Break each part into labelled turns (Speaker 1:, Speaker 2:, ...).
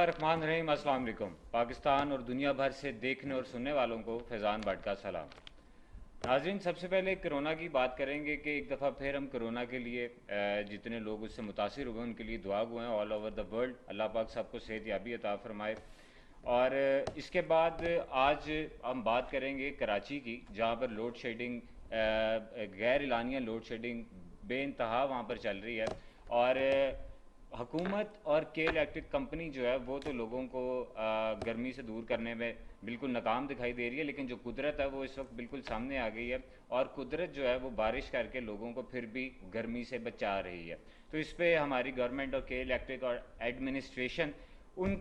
Speaker 1: الرحمن الرحیم۔ السلام علیکم۔ پاکستان اور دنیا بھر سے دیکھنے اور سننے والوں کو فیضان بٹ کا سلام۔ ناظرین، سب سے پہلے کرونا کی بات کریں گے کہ ایک دفعہ پھر ہم کرونا کے لیے جتنے لوگ اس سے متاثر ہوئے ان کے لیے دعا گو ہیں آل اوور دا ورلڈ۔ اللہ پاک سب کو صحت یابی عطا فرمائے۔ اور اس کے بعد آج ہم بات کریں گے کراچی کی، جہاں پر لوڈ شیڈنگ، غیر اعلانیہ لوڈ شیڈنگ بے انتہا وہاں پر چل رہی ہے، اور حکومت اور کے الیکٹرک کمپنی جو ہے وہ تو لوگوں کو گرمی سے دور کرنے میں بالکل ناکام دکھائی دے رہی ہے، لیکن جو قدرت ہے وہ اس وقت بالکل سامنے آ گئی ہے، اور قدرت جو ہے وہ بارش کر کے لوگوں کو پھر بھی گرمی سے بچا رہی ہے۔ تو اس پہ ہماری گورنمنٹ اور کے الیکٹرک اور ایڈمنسٹریشن ان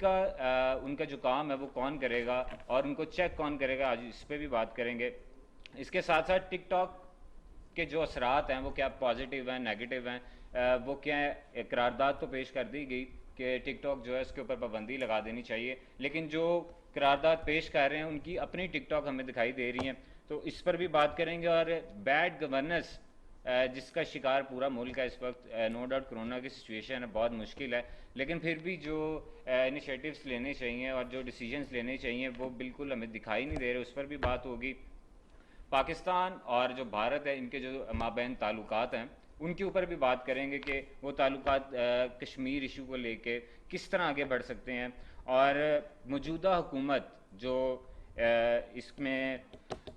Speaker 1: کا جو کام ہے وہ کون کرے گا اور ان کو چیک کون کرے گا، آج اس پہ بھی بات کریں گے۔ اس کے ساتھ ساتھ ٹک ٹاک کے جو اثرات ہیں وہ کیا پازیٹیو ہیں، نیگیٹو ہیں، وہ کیا ہے۔ قرارداد تو پیش کر دی گئی کہ ٹک ٹاک جو ہے اس کے اوپر پابندی لگا دینی چاہیے، لیکن جو قرارداد پیش کر رہے ہیں ان کی اپنی ٹک ٹاک ہمیں دکھائی دے رہی ہیں، تو اس پر بھی بات کریں گے۔ اور بیڈ گورننس جس کا شکار پورا ملک ہے اس وقت، نو ڈاؤٹ کرونا کی سچویشن ہے، بہت مشکل ہے، لیکن پھر بھی جو انیشیٹوز لینے چاہیے اور جو ڈیسیجنز لینے چاہیے وہ بالکل ہمیں دکھائی نہیں دے رہے، اس پر بھی بات ہوگی۔ پاکستان اور جو بھارت ہے ان کے جو مابین تعلقات ہیں ان کے اوپر بھی بات کریں گے کہ وہ تعلقات کشمیر ایشو کو لے کے کس طرح آگے بڑھ سکتے ہیں، اور موجودہ حکومت جو اس میں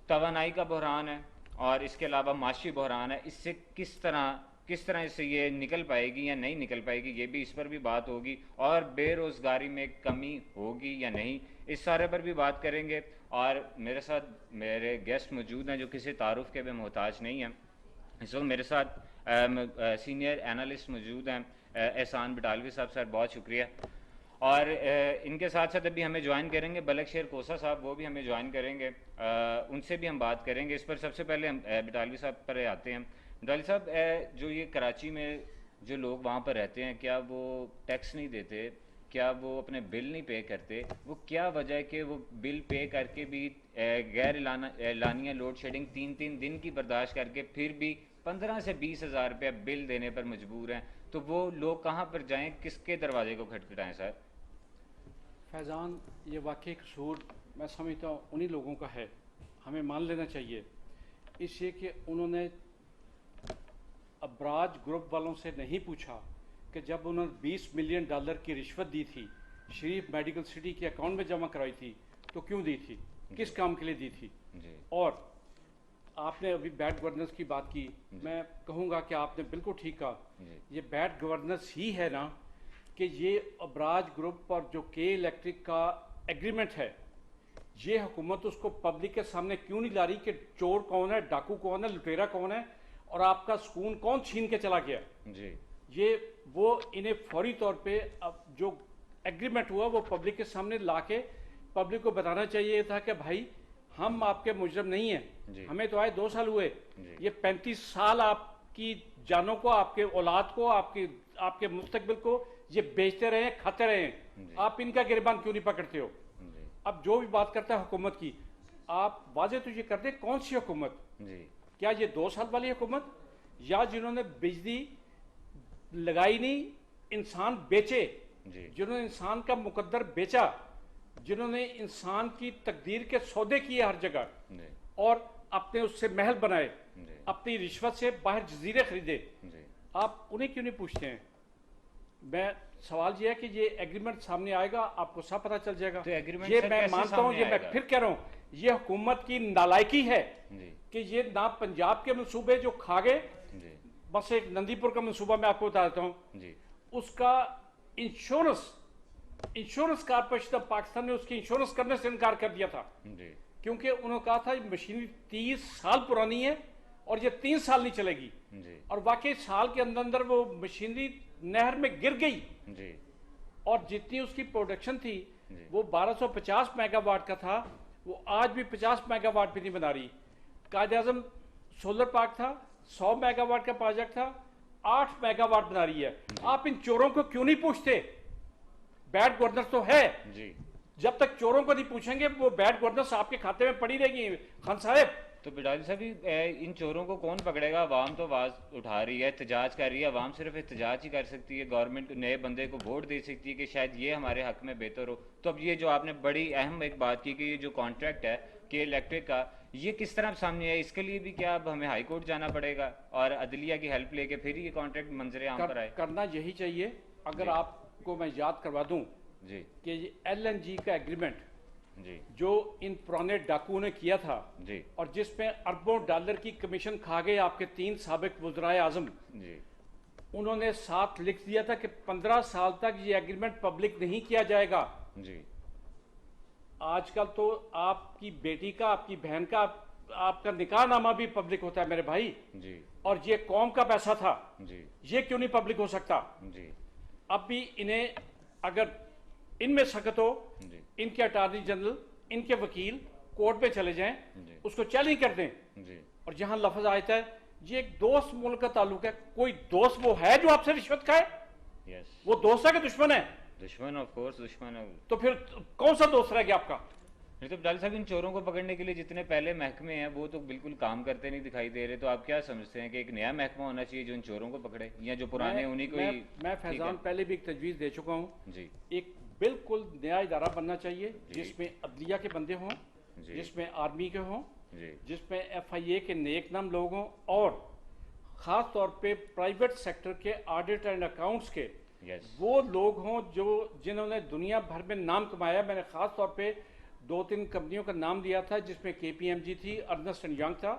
Speaker 1: توانائی کا بحران ہے اور اس کے علاوہ معاشی بحران ہے، اس سے کس طرح اس سے یہ نکل پائے گی یا نہیں نکل پائے گی، یہ بھی اس پر بھی بات ہوگی، اور بے روزگاری میں کمی ہوگی یا نہیں، اس سارے پر بھی بات کریں گے۔ اور میرے ساتھ میرے گیسٹ موجود ہیں جو کسی تعارف کے بھی محتاج نہیں ہیں۔ اس وقت میرے ساتھ سینئر اینالسٹ موجود ہیں، احسان بٹالوی صاحب، سر بہت شکریہ۔ اور ان کے ساتھ ساتھ ابھی ہمیں جوائن کریں گے بلک شیر کوسا صاحب، وہ بھی ہمیں جوائن کریں گے، ان سے بھی ہم بات کریں گے اس پر۔ سب سے پہلے ہم بٹالوی صاحب پر آتے ہیں۔ بٹالوی صاحب، جو یہ کراچی میں جو لوگ وہاں پر رہتے ہیں، کیا وہ ٹیکس نہیں دیتے؟ کیا وہ اپنے بل نہیں پے کرتے؟ وہ کیا وجہ ہے کہ وہ بل پے کر کے بھی غیر اعلانیہ لوڈ شیڈنگ 3 دن کی برداشت کر کے پھر بھی 15 سے 20 ہزار روپیہ بل دینے پر مجبور ہیں؟ تو وہ لوگ کہاں پر جائیں، کس کے دروازے کو کھٹکھٹائیں سر؟
Speaker 2: فیضان، یہ واقعی قصور میں سمجھتا ہوں انہی لوگوں کا ہے، ہمیں مان لینا چاہیے، اس لیے کہ انہوں نے ابراج گروپ والوں سے نہیں پوچھا کہ جب انہوں نے $20 ملین کی رشوت دی تھی، شریف میڈیکل سٹی کے اکاؤنٹ میں جمع کرائی تھی، تو کیوں دی تھی، کس کام کے لیے دی تھی؟ اور آپ نے ابھی بیڈ گورننس کی بات کی، میں کہوں گا کہ آپ نے بالکل ٹھیک کہا، یہ بیڈ گورننس ہی ہے نا کہ یہ ابراج گروپ اور جو کے الیکٹرک کا ایگریمنٹ ہے، یہ حکومت اس کو پبلک کے سامنے کیوں نہیں لا رہی کہ چور کون ہے، ڈاکو کون ہے، لٹیرا کون ہے، اور آپ کا سکون کون چھین کے چلا گیا؟ یہ وہ انہیں فوری طور پہ اب جو ایگریمنٹ ہوا وہ پبلک کے سامنے لا کے پبلک کو بتانا چاہیے تھا کہ بھائی ہم آپ کے مجرم نہیں ہیں، ہمیں تو آئے 2 سال ہوئے، یہ 35 سال آپ کی جانوں کو، آپ کے اولاد کو، آپ کے مستقبل کو یہ بیچتے رہے ہیں، کھاتے رہے ہیں، آپ ان کا گریبان کیوں نہیں پکڑتے ہو؟ اب جو بھی بات کرتا ہے حکومت کی، آپ واضح تو یہ کر دیں کون سی حکومت؟ کیا یہ 2 سال والی حکومت، یا جنہوں نے بجلی لگائی نہیں، انسان بیچے، جنہوں نے انسان کا مقدر بیچا، جنہوں نے انسان کی تقدیر کے سودے کیے ہر جگہ، اور اپنے اس سے محل بنائے، اپنی رشوت سے باہر جزیرے خریدے، آپ انہیں کیوں نہیں پوچھتے ہیں؟ میں سوال یہ ہے کہ یہ ایگریمنٹ سامنے آئے گا، آپ کو سب پتہ چل جائے گا۔ یہ میں مانتا ہوں، یہ میں پھر کہہ رہا ہوں، یہ حکومت کی نالائکی ہے کہ یہ نہ پنجاب کے منصوبے جو کھا گئے، بس ایک نندی پور کا منصوبہ میں آپ کو بتا دیتا ہوں، اس کا انشورنس کارپوریشن آف پاکستان نے اس کی انشورنس کرنے سے انکار کر دیا تھا، کیونکہ انہوں نے کہا تھا یہ مشینری 30 سال پرانی ہے اور یہ 3 سال نہیں چلے گی، اور واقعی سال کے اندر وہ مشینری نہر میں گر گئی، اور جتنی اس کی پروڈکشن تھی وہ 1250 میگا واٹ کا تھا، وہ آج بھی 50 میگا واٹ بھی نہیں بنا رہی۔ قائد اعظم سولر پارک تھا، 100 میگا واٹ کا پروجیکٹ تھا، 8 میگا واٹ بنا رہی ہے۔ آپ ان چوروں کو کیوں نہیں پوچھتے؟ بیڈ گورننس تو ہے، جب تک چوروں کو نہیں پوچھیں گے وہ بیڈ گورننس آپ کے کھاتے میں پڑی رہے گی۔ خان صاحب،
Speaker 1: تو بڈال صاحب ان چوروں کو کون پکڑے گا؟ عوام تو آواز اٹھا رہی ہے، احتجاج کر رہی ہے، عوام صرف احتجاج ہی کر سکتی ہے، گورنمنٹ نئے بندے کو ووٹ دے سکتی ہے کہ شاید یہ ہمارے حق میں بہتر ہو۔ تو اب یہ جو آپ نے بڑی اہم ایک بات کی کہ یہ جو کانٹریکٹ ہے کہ الیکٹرک کا، یہ کس طرح سامنے ہے؟ اس کے لیے بھی کیا اب ہمیں ہائی کورٹ جانا پڑے گا اور عدلیہ کی ہیلپ لے کے پھر یہ کانٹریکٹ منظر عام پر آئے؟
Speaker 2: کرنا یہی چاہیے۔ اگر آپ کو میں یاد کروا دوں
Speaker 1: جی
Speaker 2: کہ یہ ایل این جی کا ایگریمنٹ
Speaker 1: جی
Speaker 2: جو ان پرانے ڈاکوؤں نے کیا تھا
Speaker 1: جی
Speaker 2: اور جس میں اربوں ڈالر کی کمیشن کھا گئے آپ کے 3 سابق وزرائے اعظم،
Speaker 1: جی
Speaker 2: انہوں نے ساتھ لکھ دیا تھا کہ 15 سال تک یہ ایگریمنٹ پبلک نہیں کیا جائے گا۔
Speaker 1: جی
Speaker 2: آج کل تو آپ کی بیٹی کا، آپ کی بہن کا، آپ کا نکاح نامہ بھی پبلک ہوتا ہے میرے بھائی،
Speaker 1: جی
Speaker 2: اور یہ قوم کا پیسہ تھا،
Speaker 1: جی
Speaker 2: یہ کیوں نہیں پبلک ہو سکتا؟
Speaker 1: جی
Speaker 2: اب بھی انہیں اگر ان میں سخت ہو،
Speaker 1: جی
Speaker 2: ان کے اٹارنی جنرل، ان کے وکیل کورٹ پہ چلے جائیں،
Speaker 1: جی
Speaker 2: اس کو چیلنج کر دیں۔
Speaker 1: جی
Speaker 2: اور جہاں لفظ آتا ہے یہ ایک دوست ملک کا تعلق ہے، کوئی دوست وہ ہے جو آپ سے رشوت کھائے؟
Speaker 1: یس،
Speaker 2: وہ دوست ہے کہ دشمن ہے؟
Speaker 1: دشمن آف کورس دشمن ہے۔
Speaker 2: تو پھر کون سا دوست رہ گیا آپ کا؟
Speaker 1: نہیں تو ڈال صاحب ان چوروں کو پکڑنے کے لیے جتنے پہلے محکمے ہیں وہ تو بالکل کام کرتے نہیں دکھائی دے رہے، تو آپ کیا سمجھتے ہیں کہ ایک نیا محکمہ ہونا چاہیے جو ان چوروں کو پکڑے، یا جو پرانے انہیں کو ہی؟
Speaker 2: میں فیضان پہلے بھی ایک تجویز دے چکا ہوں،
Speaker 1: جی
Speaker 2: ایک بالکل نیا ادارہ بننا چاہیے جس میں عدلیہ کے بندے ہوں،
Speaker 1: جی
Speaker 2: جس میں آرمی کے ہوں،
Speaker 1: جی
Speaker 2: جس میں ایف آئی اے کے نیک نام لوگ ہوں، اور خاص طور پہ پرائیویٹ سیکٹر کے آڈٹ اینڈ اکاؤنٹس کے
Speaker 1: یس
Speaker 2: وہ لوگ ہوں جنہوں نے دنیا بھر میں نام کمایا۔ میں نے خاص طور پہ 2-3 کمپنیوں کا نام دیا تھا جس میں کے پی ایم جی تھی، ارنسٹ اینڈ ینگ تھا،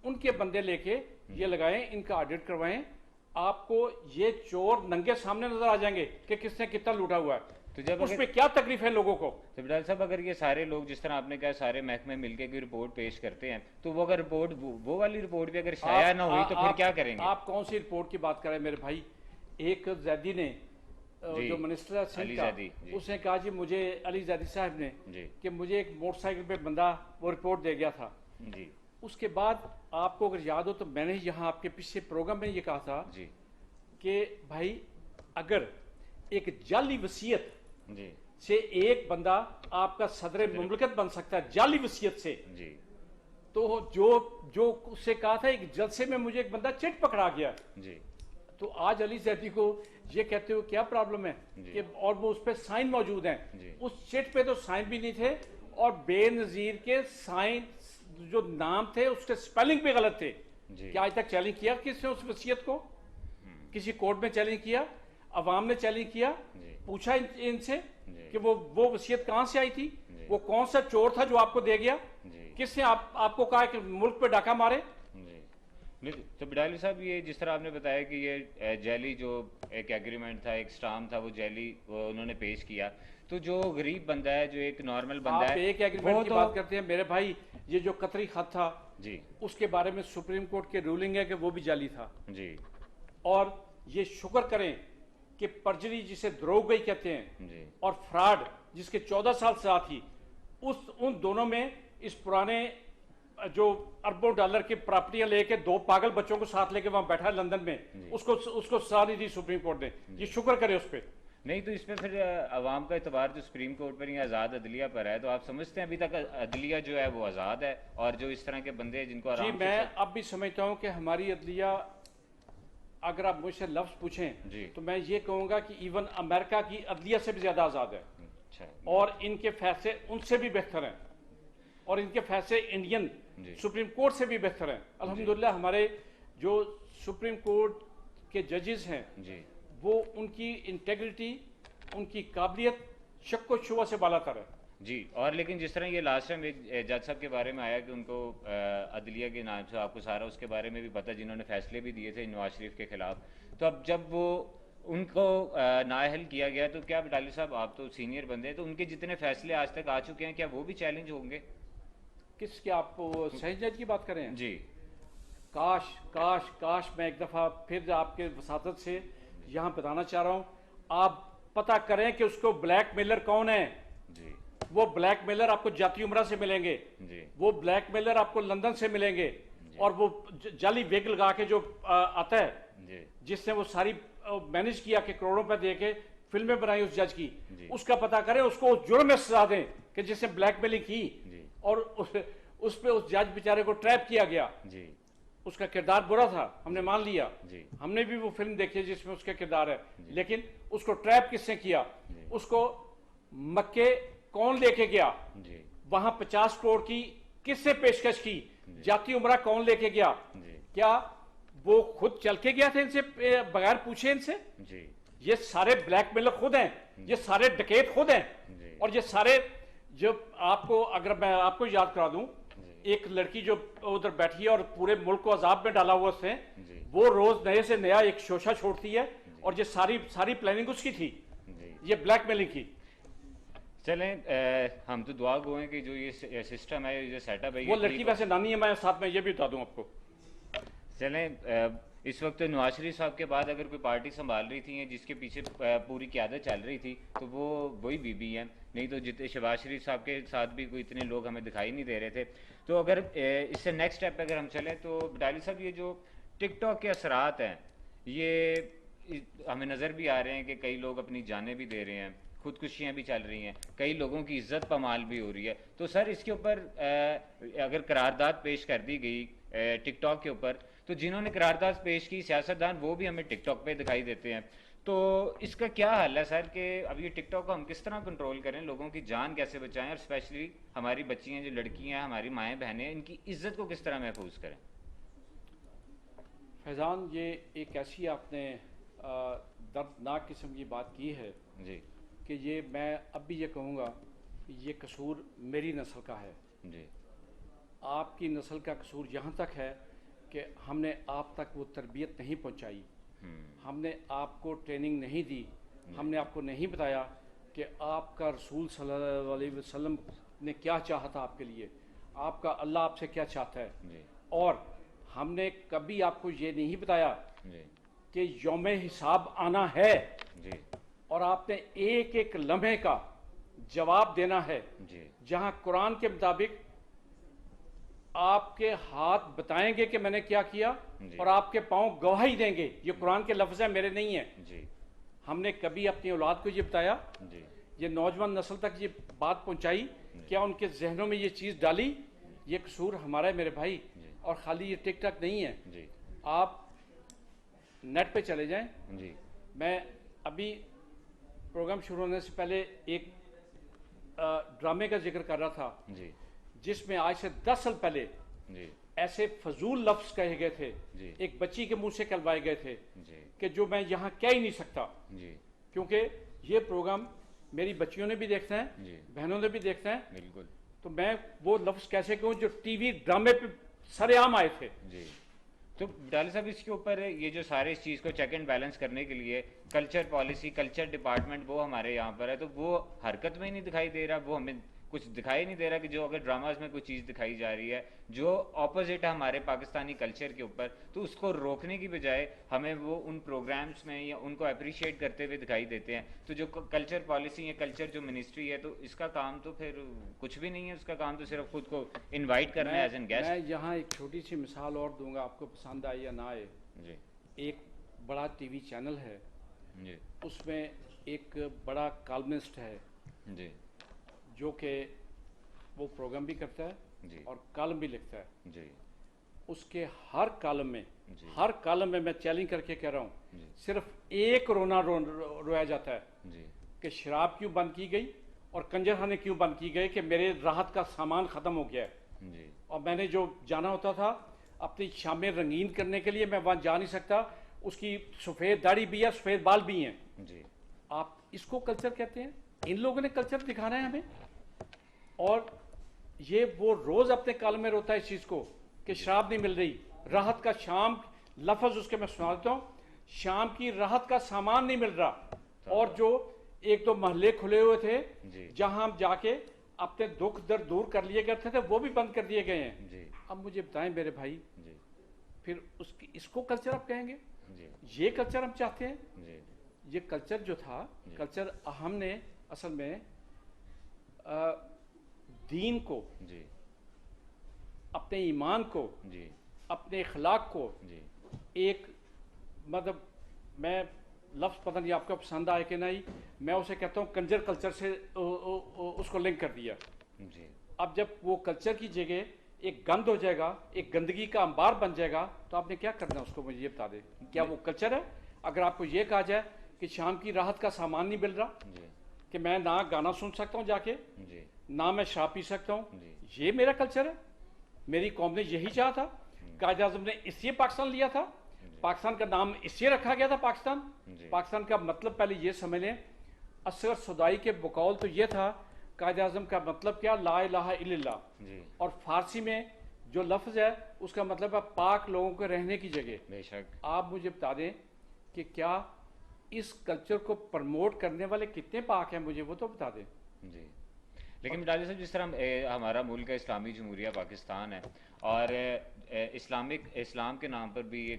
Speaker 2: ان کے بندے لے کے یہ لگائیں، ان کا آڈٹ کروائیں، آپ کو یہ چور ننگے سامنے نظر آ جائیں گے کہ کس نے کتنا لوٹا ہوا ہے۔
Speaker 1: تو جب
Speaker 2: اس میں کیا تکلیف ہے لوگوں کو؟
Speaker 1: تو ڈال صاحب اگر یہ سارے لوگ جس طرح آپ نے کہا سارے محکمے مل کے کوئی رپورٹ پیش کرتے ہیں، تو وہ اگر رپورٹ وہ والی رپورٹ بھی اگر شائع نہ ہوئی تو پھر کیا کریں گے؟
Speaker 2: آپ کون سی رپورٹ کی بات کر رہے ہیں میرے بھائی؟ ایک زیدی نے جو منسٹر ہے سندھ کا، اس نے کہا جی مجھے، علی زیدی صاحب نے،
Speaker 1: جی
Speaker 2: کہ مجھے ایک موٹر سائیکل پہ بندہ وہ رپورٹ دے گیا تھا۔
Speaker 1: جی
Speaker 2: اس کے بعد آپ کو اگر یاد ہو تو میں نے یہاں آپ کے پچھلے پروگرام میں یہ کہا تھا
Speaker 1: جی
Speaker 2: کہ بھائی اگر ایک جعلی وصیت
Speaker 1: جی
Speaker 2: سے ایک بندہ آپ کا صدر مملکت بن سکتا ہے، جعلی وصیت سے،
Speaker 1: جی
Speaker 2: تو جو اس سے کہا تھا ایک جلسے میں مجھے ایک بندہ چٹ پکڑا گیا،
Speaker 1: جی
Speaker 2: تو آج علی زیدی کو یہ کہتے ہو کیا پرابلم ہے کہ، اور وہ اس پہ سائن موجود ہیں، اس چٹ پہ تو سائن بھی نہیں تھے، اور بے نظیر کے سائن جو نام تھے اس کے سپیلنگ پہ غلط تھے۔ کیا آج تک چیلنج کیا کس نے اس وصیت کو؟ کسی کورٹ میں چیلنج کیا؟ عوام نے چیلنج کیا؟ پوچھا ان سے کہ وہ وصیت کہاں سے آئی تھی؟ وہ کون سا چور تھا جو آپ کو دے گیا؟ کس نے آپ کو کہا کہ ملک پہ ڈاکہ مارے؟
Speaker 1: تو بڈالی صاحب یہ جس طرح آپ نے بتایا کہ یہ جیلی جو ایک ایگریمنٹ تھا، ایک سٹام تھا، وہ جیلی انہوں نے پیش کیا، تو جو غریب بندہ ہے، جو ایک نارمل بندہ ہے،
Speaker 2: آپ ایک ایگریمنٹ کی بات کرتے ہیں میرے بھائی، یہ جو قطری خط تھا
Speaker 1: جی
Speaker 2: اس کے بارے میں سپریم کورٹ کی رولنگ ہے کہ وہ بھی جعلی تھا،
Speaker 1: جی
Speaker 2: اور یہ شکر کریں کہ پرجری جسے دروغ گئی کہتے ہیں،
Speaker 1: جی
Speaker 2: اور فراڈ جس کے 14 سال سزا تھی، ان دونوں میں اس پرانے جو اربوں ڈالر کی پراپرٹیاں لے کے 2 پاگل بچوں کو ساتھ لے کے وہاں بیٹھا ہے لندن میں، اس کو سزا نہیں دی سپریم کورٹ نے، یہ شکر کرے اس پہ۔
Speaker 1: نہیں تو اس میں پھر عوام کا اعتبار جو سپریم کورٹ پر یا آزاد عدلیہ پر ہے، تو آپ سمجھتے ہیں ابھی تک عدلیہ جو ہے وہ آزاد ہے، اور جو اس طرح کے بندے جن کو
Speaker 2: جی میں اب بھی سمجھتا ہوں کہ ہماری عدلیہ، اگر آپ مجھ سے لفظ پوچھیں تو میں یہ کہوں گا کہ ایون امریکہ کی عدلیہ سے بھی زیادہ آزاد ہے، اور ان کے فیصلے ان سے بھی بہتر ہیں، اور ان کے فیصلے انڈین سپریم کورٹ سے بھی بہتر ہیں۔ الحمدللہ ہمارے جو سپریم کورٹ کے ججز ہیں وہ ان کی انٹیگریٹی، ان کی قابلیت شک و شبہ سے بالا تر ہے۔
Speaker 1: جی، اور لیکن جس طرح یہ لاسٹ ٹائم ایک جج صاحب کے بارے میں آیا کہ ان کو عدلیہ کے نام سے، آپ کو سارا اس کے بارے میں بھی پتہ، جنہوں نے فیصلے بھی دیے تھے نواز شریف کے خلاف، تو اب جب وہ ان کو نااہل کیا گیا، تو کیا بٹالی صاحب آپ تو سینئر بندے ہیں، تو ان کے جتنے فیصلے آج تک آ چکے ہیں کیا وہ بھی چیلنج ہوں گے؟
Speaker 2: کس کے؟ آپ سیشن جج کی بات کریں ہیں؟
Speaker 1: جی
Speaker 2: کاش میں ایک دفعہ پھر آپ کے وساطت سے یہاں بتانا چاہ رہا ہوں، آپ پتہ کریں کہ اس کو بلیک میلر کون ہے۔
Speaker 1: جی
Speaker 2: وہ بلیک میلر آپ کو جاتی عمرہ سے ملیں گے، وہ بلیک میلر آپ کو لندن سے ملیں گے، اور وہ جعلی ویگ لگا کے جو آتا ہے، جس نے وہ ساری مینج کیا کہ کروڑوں پہ دے کے فلمیں بنائی اس جج کی، اس کا پتہ کریں، اس کو جرم میں سزا دیں کہ جس نے بلیک میلنگ کی، اور اس پہ اس جج بیچارے کو ٹریپ کیا گیا.
Speaker 1: جی
Speaker 2: اس کا کردار برا تھا, ہم نے مان لیا,
Speaker 1: جی
Speaker 2: ہم نے بھی وہ فلم دیکھی جس میں اس کا کردار ہے, لیکن اس کو ٹریپ کس نے کیا؟ اس کو مکے کون لے کے گیا؟
Speaker 1: جی
Speaker 2: وہاں 50 کروڑ کی کس سے پیشکش کی؟ جاتی عمرہ کون لے کے گیا؟
Speaker 1: جی
Speaker 2: کیا وہ خود چل کے گیا تھا ان سے بغیر پوچھے ان سے؟
Speaker 1: جی
Speaker 2: یہ سارے بلیک میلر خود ہیں, یہ سارے ڈکیت خود ہیں,
Speaker 1: جی
Speaker 2: اور یہ سارے جو آپ کو, اگر میں آپ کو یاد کرا دوں, ایک لڑکی جو ادھر بیٹھی ہے اور پورے ملک کو عذاب میں ڈالا ہوا اس نے, وہ روز نئے سے نیا ایک شوشہ چھوڑتی ہے, اور یہ ساری پلاننگ اس کی تھی, یہ بلیک میلنگ کی.
Speaker 1: چلیں ہم تو دعا گو ہیں کہ جو یہ سسٹم ہے, یہ سیٹ اپ ہے,
Speaker 2: وہ لڑکی ویسے نانی ہے, میں ساتھ میں یہ بھی بتا دوں آپ کو.
Speaker 1: چلیں اس وقت نواز شریف صاحب کے بعد اگر کوئی پارٹی سنبھال رہی تھی جس کے پیچھے پوری قیادت چل رہی تھی تو وہ وہی بی بی ہیں, نہیں تو جتنے شہباز شریف صاحب کے ساتھ بھی کوئی اتنے لوگ ہمیں دکھائی نہیں دے رہے تھے. تو اگر اس سے نیکسٹ اسٹیپ پہ اگر ہم چلیں تو بٹالی صاحب یہ جو ٹک ٹاک کے اثرات ہیں یہ ہمیں نظر بھی آ رہے ہیں کہ کئی لوگ اپنی جانیں بھی دے رہے ہیں, خودکشیاں بھی چل رہی ہیں, کئی لوگوں کی عزت پامال بھی ہو رہی ہے. تو سر اس کے اوپر اگر قرارداد پیش کر دی گئی ٹک ٹاک کے اوپر, تو جنہوں نے قرارداد پیش کی سیاستدان وہ بھی ہمیں ٹک ٹاک پہ دکھائی دیتے ہیں, تو اس کا کیا حل ہے سر کہ اب یہ ٹک ٹاک کو ہم کس طرح کنٹرول کریں, لوگوں کی جان کیسے بچائیں, اور اسپیشلی ہماری بچیاں جو لڑکیاں ہیں, ہماری مائیں بہنیں ہیں, ان کی عزت کو کس طرح محفوظ کریں؟
Speaker 2: فیضان, یہ ایک ایسی آپ نے دردناک قسم کی بات کی ہے
Speaker 1: جی
Speaker 2: کہ یہ میں اب بھی یہ کہوں گا کہ یہ قصور میری نسل کا ہے.
Speaker 1: جی
Speaker 2: آپ کی نسل کا قصور یہاں تک ہے کہ ہم نے آپ تک وہ تربیت نہیں پہنچائی, ہم نے آپ کو ٹریننگ نہیں دی, ہم نے آپ کو نہیں بتایا کہ آپ کا رسول صلی اللہ علیہ وسلم نے کیا چاہا تھا آپ کے لیے, آپ کا اللہ آپ سے کیا چاہتا ہے, اور ہم نے کبھی آپ کو یہ نہیں بتایا کہ یوم حساب آنا ہے, اور آپ نے ایک ایک لمحے کا جواب دینا ہے. جہاں قرآن کے مطابق آپ کے ہاتھ بتائیں گے کہ میں نے کیا کیا, اور آپ کے پاؤں گواہی دیں گے, یہ قرآن کے لفظ ہیں, میرے نہیں ہیں. ہم نے کبھی اپنی اولاد کو یہ بتایا, یہ نوجوان نسل تک یہ بات پہنچائی, کیا ان کے ذہنوں میں یہ چیز ڈالی؟ یہ قصور ہمارا ہے میرے بھائی, اور خالی یہ ٹک ٹاک نہیں ہے. آپ نیٹ پہ چلے جائیں. میں ابھی پروگرام شروع ہونے سے پہلے ایک ڈرامے کا ذکر کر رہا تھا جس میں آج سے 10 سال پہلے ایسے فضول لفظ کہے گئے تھے, ایک بچی کے منہ سے کہلوائے گئے تھے کہ جو میں یہاں کہہ ہی نہیں سکتا, کیونکہ یہ پروگرام میری بچیوں نے بھی دیکھنا ہے, بہنوں نے بھی دیکھنا ہے.
Speaker 1: بالکل.
Speaker 2: تو میں وہ لفظ کیسے کہوں جو ٹی وی ڈرامے پہ سر عام آئے تھے.
Speaker 1: تو ڈالی صاحب اس کے اوپر یہ جو سارے اس چیز کو چیک اینڈ بیلنس کرنے کے لیے کلچر پالیسی, کلچر ڈپارٹمنٹ وہ ہمارے یہاں پر ہے, تو وہ حرکت میں ہی نہیں دکھائی دے رہا, وہ ہمیں کچھ دکھائی نہیں دے رہا کہ جو اگر ڈراماز میں کوئی چیز دکھائی جا رہی ہے جو اپوزٹ ہے ہمارے پاکستانی کلچر کے اوپر, تو اس کو روکنے کی بجائے ہمیں وہ ان پروگرامز میں یا ان کو اپریشیٹ کرتے ہوئے دکھائی دیتے ہیں. تو جو کلچر پالیسی یا کلچر جو منسٹری ہے, تو اس کا کام تو پھر کچھ بھی نہیں ہے, اس کا کام تو صرف خود کو انوائٹ کرنا ہے ایز این گیسٹ.
Speaker 2: میں یہاں ایک چھوٹی سی مثال اور دوں گا, آپ کو پسند آئے یا نہ آئے. ایک بڑا ٹی وی چینل ہے, اس میں ایک بڑا کالمسٹ ہے جو کہ وہ پروگرام بھی کرتا ہے اور کالم بھی لکھتا ہے. اس کے ہر کالم میں میں چیلنج کر کے کہہ رہا ہوں, صرف ایک رونا رویا جاتا ہے کہ شراب کیوں بند کی گئی اور کنجر خانے کیوں بند کی گئے, کہ میرے راحت کا سامان ختم ہو گیا ہے, اور میں نے جو جانا ہوتا تھا اپنی شامیں رنگین کرنے کے لیے میں وہاں جا نہیں سکتا. اس کی سفید داڑھی بھی ہے, سفید بال بھی ہیں. آپ اس کو کلچر کہتے ہیں؟ ان لوگوں نے کلچر دکھانا ہے ہمیں, اور یہ وہ روز اپنے کالم میں روتا ہے اس چیز کو کہ شراب نہیں مل رہی, راحت کا شام لفظ اس کے میں سنا دیتا ہوں, شام کی راحت کا سامان نہیں مل رہا. اور جو ایک دو محلے کھلے ہوئے تھے جہاں ہم جا کے اپنے دکھ درد دور کر لیے کرتے تھے, وہ بھی بند کر دیے گئے ہیں. اب مجھے بتائیں میرے بھائی, پھر اس کو کلچر آپ کہیں گے؟ یہ کلچر ہم چاہتے ہیں؟ یہ کلچر جو تھا, کلچر ہم نے اصل میں دین کو, اپنے ایمان کو, اپنے اخلاق کو ایک مطلب, میں لفظ پتہ نہیں آپ کو پسند آئے کہ نہیں, میں اسے کہتا ہوں کنجر کلچر سے اس کو لنک کر دیا. اب جب وہ کلچر کی جگہ ایک گند ہو جائے گا, ایک گندگی کا انبار بن جائے گا, تو آپ نے کیا کرنا ہے اس کو مجھے یہ بتا دیں. کیا وہ کلچر ہے؟ اگر آپ کو یہ کہا جائے کہ شام کی راحت کا سامان نہیں مل رہا, کہ میں نہ گانا سن سکتا ہوں جا کے, نہ میں شراب پی سکتا ہوں, یہ میرا کلچر ہے؟ میری قوم نے یہی چاہا تھا, قائد اعظم نے اس لیے پاکستان لیا تھا, پاکستان کا نام اس لیے رکھا گیا تھا پاکستان. پاکستان کا مطلب پہلے یہ سمجھ لیں, اصغر صدائی کے بقول تو یہ تھا قائد اعظم کا مطلب کیا, لا الہ الا اللہ, اور فارسی میں جو لفظ ہے اس کا مطلب ہے پاک لوگوں کے رہنے کی جگہ.
Speaker 1: بے شک. آپ
Speaker 2: مجھے بتا دیں کہ کیا اس کلچر کو پرموٹ کرنے والے کتنے پاک ہیں, مجھے وہ تو بتا دیں.
Speaker 1: جی, لیکن ڈاکٹر صاحب جس طرح ہمارا ملک اسلامی جمہوریہ پاکستان ہے, اور اسلام کے نام پر بھی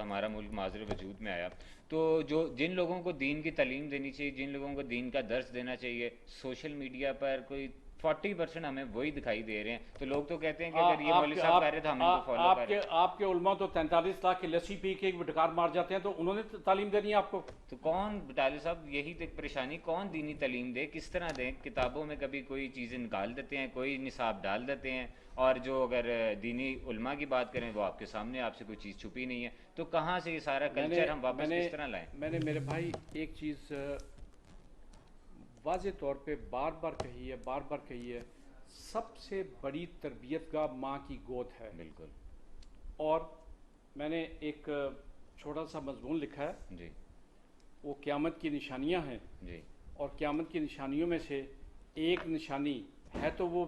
Speaker 1: ہمارا ملک معاذر وجود میں آیا, تو جن لوگوں کو دین کی تعلیم دینی چاہیے, جن لوگوں کو دین کا درس دینا چاہیے, سوشل میڈیا پر کوئی 40% ہمیں وہی دکھائی دے رہے ہیں. تو لوگ تو کہتے ہیں کہ اگر یہ مولوی صاحب کہہ رہے تو ہم ان کو فالو کریں.
Speaker 2: آپ کے علماء تو 43 لاکھ کی لسی پی کے ڈکار مار جاتے ہیں, تو انہوں نے تعلیم دینی ہے آپ کو.
Speaker 1: تو کون ڈاکٹر صاحب, یہی تو ایک پریشانی, کون دینی تعلیم دے, کس طرح دیں؟ کتابوں میں کبھی کوئی چیزیں نکال دیتے ہیں, کوئی نصاب ڈال دیتے ہیں, اور جو اگر دینی علماء کی بات کریں وہ آپ کے سامنے, آپ سے کوئی چیز چھپی نہیں ہے. تو کہاں سے یہ سارا کلچر ہم واپس کس طرح لائیں؟
Speaker 2: میں نے میرے بھائی ایک چیز واضح طور پہ بار بار کہی ہے, سب سے بڑی تربیت گاہ ماں کی گود ہے.
Speaker 1: بالکل.
Speaker 2: اور میں نے ایک چھوٹا سا مضمون لکھا ہے,
Speaker 1: جی,
Speaker 2: وہ قیامت کی نشانیاں ہیں.
Speaker 1: جی,
Speaker 2: اور قیامت کی نشانیوں میں سے ایک نشانی ہے تو وہ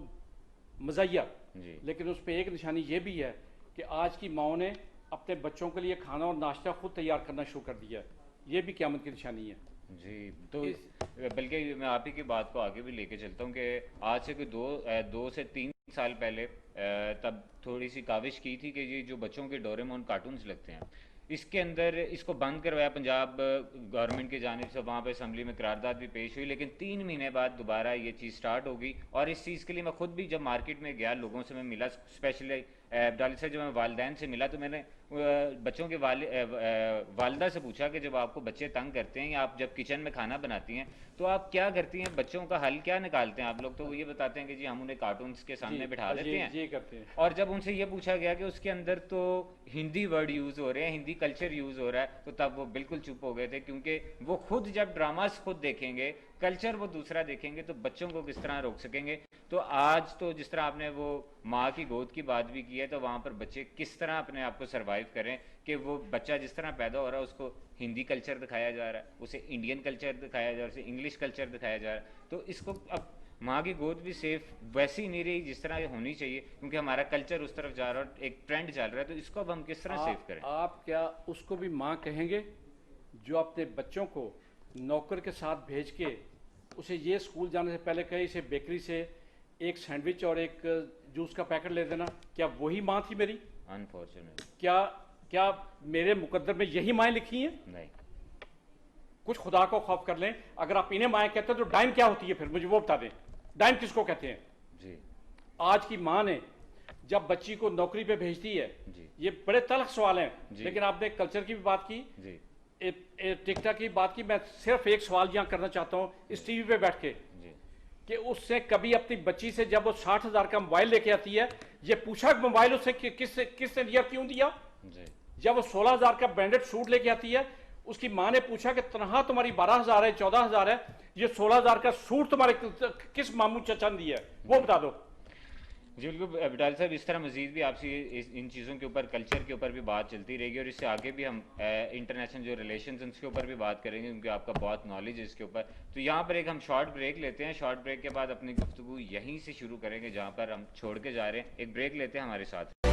Speaker 2: مزیہ,
Speaker 1: جی,
Speaker 2: لیکن اس پہ ایک نشانی یہ بھی ہے کہ آج کی ماؤں نے اپنے بچوں کے لیے کھانا اور ناشتہ خود تیار کرنا شروع کر دیا ہے. یہ بھی قیامت کی نشانی ہے.
Speaker 1: جی, تو بلکہ میں آپ ہی کی بات کو آگے بھی لے کے چلتا ہوں کہ آج سے کوئی 2 سے 3 سال پہلے تب تھوڑی سی کاوش کی تھی کہ یہ جو بچوں کے ڈوریمون کارٹونز لگتے ہیں, اس کے اندر اس کو بند کروایا پنجاب گورنمنٹ کی جانب سے, وہاں پہ اسمبلی میں قرارداد بھی پیش ہوئی, لیکن 3 مہینے بعد دوبارہ یہ چیز سٹارٹ ہوگی. اور اس چیز کے لیے میں خود بھی جب مارکیٹ میں گیا, لوگوں سے میں ملا, اسپیشلی ڈاکٹر صاحب جب میں والدین سے ملا, تو میں نے بچوں کے والدہ سے پوچھا کہ جب آپ کو بچے تنگ کرتے ہیں یا آپ جب کچن میں کھانا بناتی ہیں تو آپ کیا کرتی ہیں, بچوں کا حل کیا نکالتے ہیں آپ لوگ؟ تو وہ یہ بتاتے ہیں کہ جی ہم انہیں کارٹونز کے سامنے بٹھا دیتے ہیں.
Speaker 2: کرتے ہیں.
Speaker 1: اور جب ان سے یہ پوچھا گیا کہ اس کے اندر تو ہندی ورڈ یوز ہو رہے ہیں, ہندی کلچر یوز ہو رہا ہے, تو تب وہ بالکل چپ ہو گئے تھے, کیونکہ وہ خود جب ڈراماز خود دیکھیں گے, کلچر وہ دوسرا دیکھیں گے, تو بچوں کو کس طرح روک سکیں گے. تو آج تو جس طرح آپ نے وہ ماں کی گود کی بات بھی کی ہے, تو وہاں پر بچے کس طرح اپنے آپ کو سروائیو کریں کہ وہ بچہ جس طرح پیدا ہو رہا ہے اس کو ہندی کلچر دکھایا جا رہا ہے, اسے انڈین کلچر دکھایا جا رہا ہے, اسے انگلش کلچر دکھایا جا رہا ہے, تو اس کو اب ماں کی گود بھی سیف ویسی نہیں رہی جس طرح یہ ہونی چاہیے, کیونکہ ہمارا کلچر اس طرف جا رہا ہے, ایک ٹرینڈ چل رہا ہے, تو اس کو اب ہم کس طرح سیف کریں؟
Speaker 2: آپ کیا اس کو بھی ماں کہیں گے جو اپنے بچوں کو نوکر کے ساتھ بھیج کے اسے یہ اسکول جانے سے پہلے کہے اسے بیکری سے ایک سینڈوچ اور ایک جوس کا پیکٹ لے دینا؟ کیا وہی ماں تھی میری؟
Speaker 1: انفارچونیٹ.
Speaker 2: کیا میرے مقدر میں یہی مائیں لکھی ہیں؟
Speaker 1: نہیں.
Speaker 2: کچھ خدا کو خوف کر لیں. اگر آپ انہیں مائیں کہتے ہیں تو ڈائن کیا ہوتی ہے پھر مجھے وہ بتا دیں. ڈائن کس کو کہتے ہیں؟
Speaker 1: جی,
Speaker 2: آج کی ماں نے جب بچی کو نوکری پہ بھیجتی ہے,
Speaker 1: جی,
Speaker 2: یہ بڑے تلخ سوال ہیں,
Speaker 1: جی,
Speaker 2: لیکن آپ نے کلچر کی بھی بات کی,
Speaker 1: جی,
Speaker 2: ٹک ٹاک کی بات کی, میں صرف ایک سوال یہاں کرنا چاہتا ہوں اس ٹی وی پہ بیٹھ کے,
Speaker 1: جی,
Speaker 2: کہ اس سے کبھی اپنی بچی سے جب وہ 60,000 کا موبائل لے کے آتی ہے, یہ پوچھا کہ موبائل اسے کس نے دیا, کیوں دیا؟
Speaker 1: جی,
Speaker 2: جب وہ 16,000 کا برانڈڈ سوٹ لے کے آتی ہے, اس کی ماں نے پوچھا کہ تنہا تمہاری 12,000 ہے, 14,000 ہے, یہ 16,000 کا سوٹ تمہارے کس ماموں چچا نے دیا ہے, وہ بتا دو.
Speaker 1: جی بالکل ڈاکٹر صاحب, اس طرح مزید بھی آپ سے ان چیزوں کے اوپر, کلچر کے اوپر بھی بات چلتی رہے گی, اور اس سے آگے بھی ہم انٹرنیشنل جو ریلیشنز ان کے اوپر بھی بات کریں گے, کیونکہ آپ کا بہت نالج ہے اس کے اوپر. تو یہاں پر ایک ہم شارٹ بریک لیتے ہیں, شارٹ بریک کے بعد اپنی گفتگو یہیں سے شروع کریں گے جہاں پر ہم چھوڑ کے جا رہے ہیں. ایک بریک لیتے ہیں, ہمارے ساتھ